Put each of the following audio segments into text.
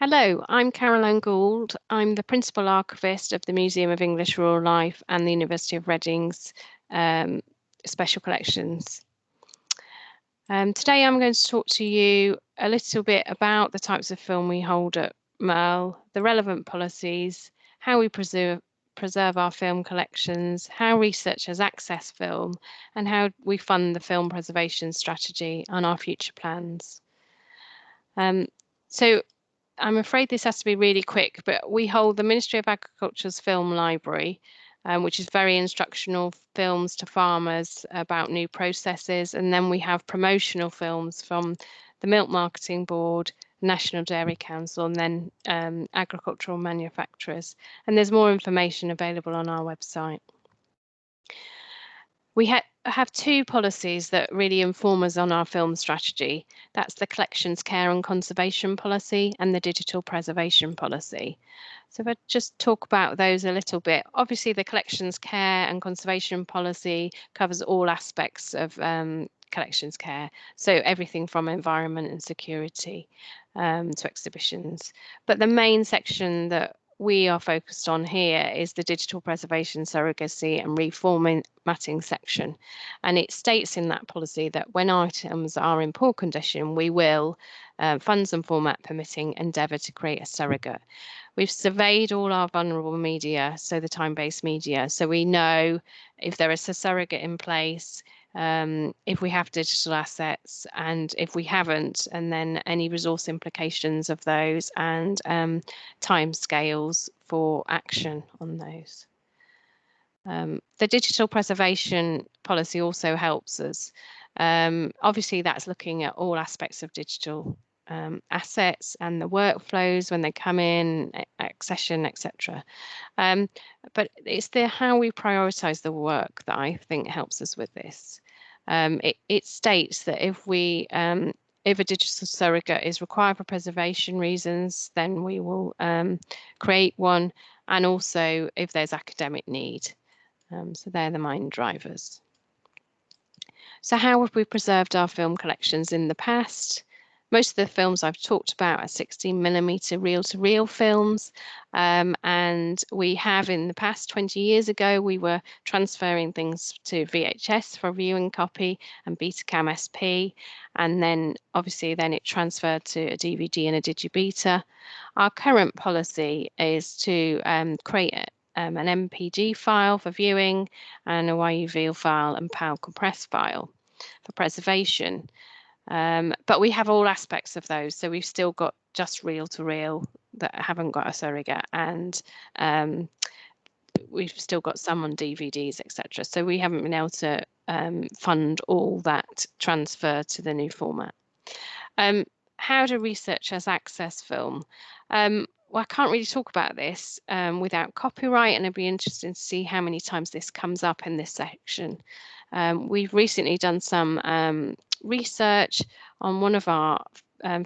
Hello, I'm Caroline Gould. I'm the Principal Archivist of the Museum of English Rural Life and the University of Reading's Special Collections. Today I'm going to talk to you a little bit about the types of film we hold at MERL, the relevant policies, how we preserve our film collections, how researchers access film, and how we fund the film preservation strategy and our future plans. So I'm afraid this has to be really quick, but we hold the Ministry of Agriculture's Film Library, which is very instructional films to farmers about new processes. And then we have promotional films from the Milk Marketing Board, National Dairy Council, and then agricultural manufacturers. And there's more information available on our website. We have two policies that really inform us on our film strategy. That's the collections care and conservation policy and the digital preservation policy. So if I just talk about those a little bit, obviously the collections care and conservation policy covers all aspects of collections care. So everything from environment and security to exhibitions. But the main section that we are focused on here is the digital preservation, surrogacy and reformatting section. And it states in that policy that when items are in poor condition, we will, funds and format permitting, endeavour to create a surrogate. We've surveyed all our vulnerable media, so the time-based media, so we know if there is a surrogate in place, if we have digital assets, and if we haven't, and then any resource implications of those and timescales for action on those. The digital preservation policy also helps us. Obviously, that's looking at all aspects of digital assets and the workflows when they come in, accession, etc. But it's the how we prioritize the work that I think helps us with this. It states that if a digital surrogate is required for preservation reasons, then we will create one, and also if there's academic need. So they're the main drivers. So how have we preserved our film collections in the past? Most of the films I've talked about are 16mm reel-to-reel films, and we have in the past 20 years ago, we were transferring things to VHS for viewing copy and Betacam SP, and then obviously then it transferred to a DVD and a Digibeta. Our current policy is to create an MPG file for viewing and a YUV file and PAL compressed file for preservation. But we have all aspects of those. So we've still got just reel-to-reel that haven't got a surrogate, and we've still got some on DVDs, etc. So we haven't been able to fund all that transfer to the new format. How do researchers access film? Well, I can't really talk about this without copyright, and I'd be interested to see how many times this comes up in this section. We've recently done some research on one of our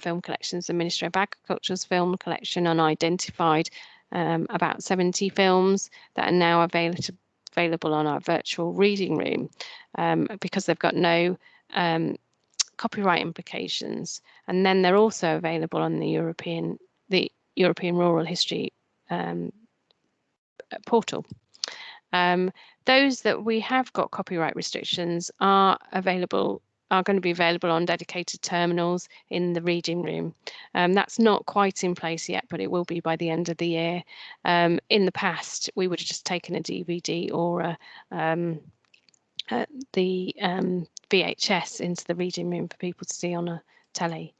film collections, the Ministry of Agriculture's film collection, and identified about 70 films that are now available on our virtual reading room because they've got no copyright implications, and then they're also available on the European Rural History portal. Those that we have got copyright restrictions are going to be available on dedicated terminals in the reading room. That's not quite in place yet, but it will be by the end of the year. In the past, we would have just taken a DVD or the VHS into the reading room for people to see on a telly.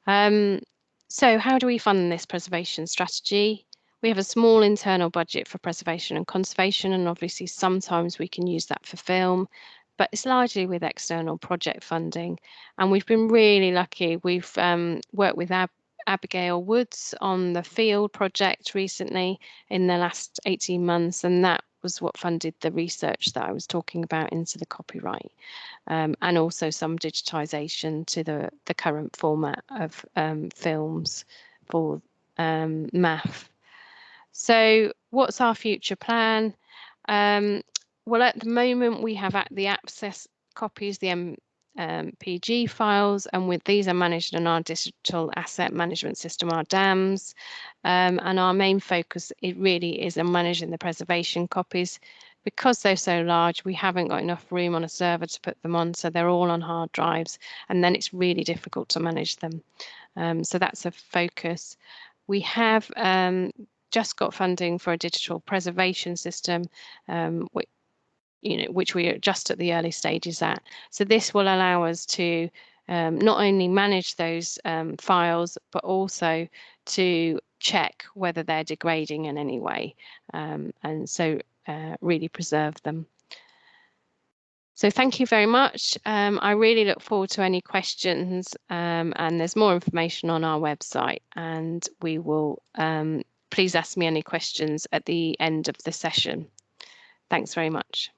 So how do we fund this preservation strategy? We have a small internal budget for preservation and conservation, and obviously sometimes we can use that for film, but it's largely with external project funding. And we've been really lucky. We've worked with Abigail Woods on the Field project recently in the last 18 months, and that was what funded the research that I was talking about into the copyright, and also some digitisation to the current format of films for MAF. So what's our future plan? Well, at the moment we have the access copies, the PG files, and with these are managed in our digital asset management system, our DAMS, and our main focus it really is on managing the preservation copies. Because they're so large, we haven't got enough room on a server to put them on, so they're all on hard drives, and then it's really difficult to manage them. So that's a focus. We have just got funding for a digital preservation system, which we are just at the early stages at. So this will allow us to not only manage those files, but also to check whether they're degrading in any way, and so really preserve them. So thank you very much. I really look forward to any questions, and there's more information on our website, and we will please ask me any questions at the end of the session. Thanks very much.